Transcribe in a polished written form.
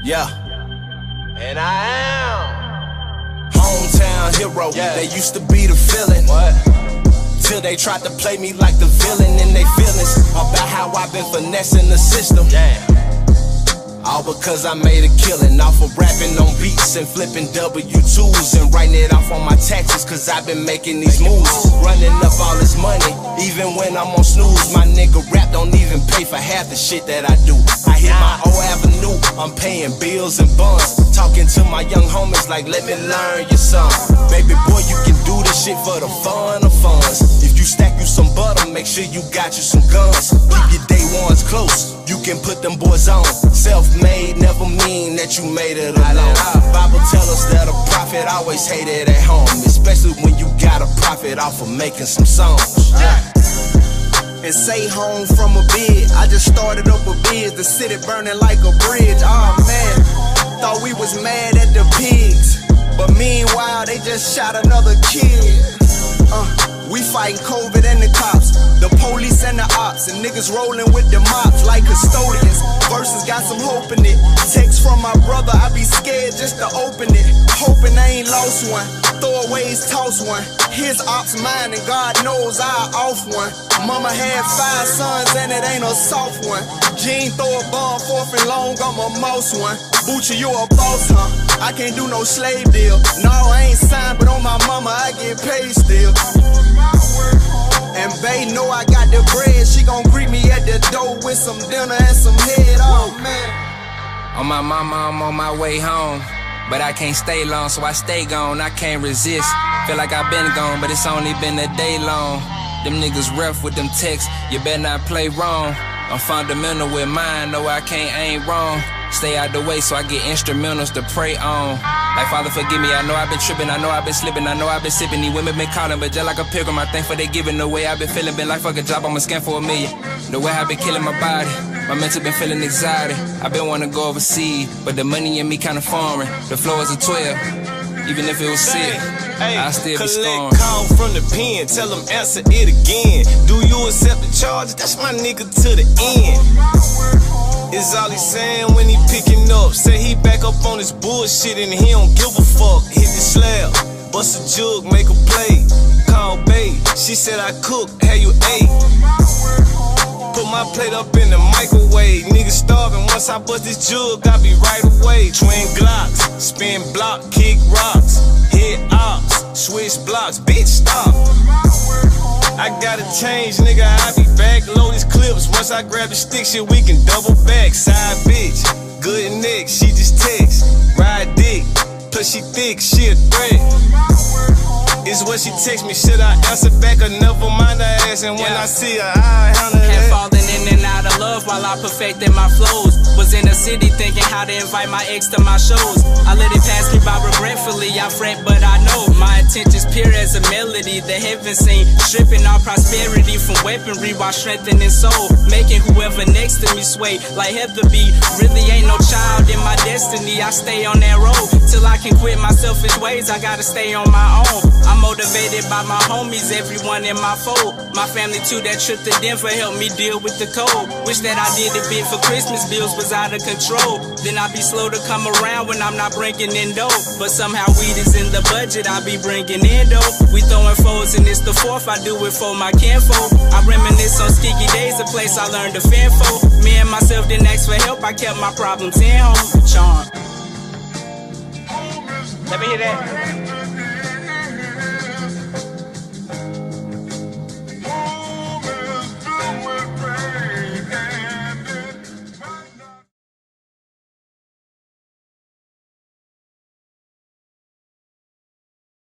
Yeah. And I am hometown hero. Yeah. They used to be the villain. what? Till they tried to play me like the villain in they feelings about how I've been finessing the system. Damn. All because I made a killing off of rapping on beats and flipping W2s and writing it off on my taxes, cause I've been making these moves, running up all this money. Even when I'm on snooze, my nigga rap don't even pay for half the shit that I do. I hit my old avenue, I'm paying bills and bonds, talking to my young homies like, let me learn your song. Baby boy, you can do this shit for the fun of funds. If you stack you some butter, make sure you got you some guns. Keep your day ones close, you can put them boys on. Self-made never mean that you made it alone. Bible tell us that a prophet always hated at home, especially when you got a profit off of making some songs. And say home from a bid, I just started up a biz, the city burning like a bridge. Oh man, thought we was mad at the pigs, but meanwhile they just shot another kid. We fighting COVID and the cops, the police and the ops, and niggas rolling with the mops like custodians. Verses got some hope in it. Text from my brother, I be scared just to open it. Hoping I ain't lost one. Throwaways toss one. His ops mine and God knows I off one. Mama had 5 sons and it ain't a soft one. Gene throw a bomb 4th and long, I'm a mouse one. Butcher, you a boss, huh? I can't do no slave deal. No, I ain't signed, but on my mama I get paid still. And bae know I got the bread. She gon' greet me at the door with some dinner and some head. Oh man. On my mama, I'm on my way home, but I can't stay long, so I stay gone. I can't resist. Feel like I've been gone, but it's only been a day long. Them niggas rough with them texts, you better not play wrong. I'm fundamental with mine, know I can't, I ain't wrong. Stay out the way so I get instrumentals to pray on. Like, Father, forgive me, I know I've been tripping, I know I've been slipping, I know I've been sipping. These women been calling, but just like a pilgrim, I thank for they giving. The way I've been feeling, been like fuck a job, I'ma scan for $1 million. The way I've been killing my body, my mental been feeling anxiety. I've been wanna go overseas, but the money in me kinda foreign. The flow is a 12, even if it was sick, I still be scoring. Collect call from the pen, tell them answer it again. Do you accept the charge? That's my nigga to the end. Is all he saying when he picking up. Say he back up on his bullshit and he don't give a fuck. Hit the slab, bust a jug, make a play. Call babe, she said I cook, how you ate? Put my plate up in the microwave. Niggas starving, once I bust this jug, I be right away. Twin Glocks, spin block, kick rocks. Hit ops, switch blocks, bitch stop. I gotta change, nigga, I be back. Load these clips, once I grab the stick, shit, we can double back. Side bitch, good neck, she just text. Ride dick, plus she thick, she a threat. Is what she text me, should I answer back or never mind her ass? And when I see her, I handle that. Had fallen in and out of love while I perfected my flows. Was in the city thinking how to invite my ex to my shows. I let it pass me by regretfully, I fret but I know my intentions pure as a melody. The heavens sing, stripping all prosperity from weaponry while strengthening soul. Making whoever next to me sway like Heather B. Really ain't no child in my destiny, I stay on that road till I can quit my selfish ways, I gotta stay on my own. I'm motivated by my homies, everyone in my fold. My family too, that trip to Denver helped me deal with the cold. Wish that I did a bit for Christmas, bills was out of control. Then I be slow to come around when I'm not bringing in dough. But somehow weed is in the budget, I be bringing in dough. We throwing foes and it's the 4th, I do it for my kinfolk. I reminisce on Skicky days, a place I learned to fend for. Me and myself didn't ask for help, I kept my problems in home. Charm. Let me hear that.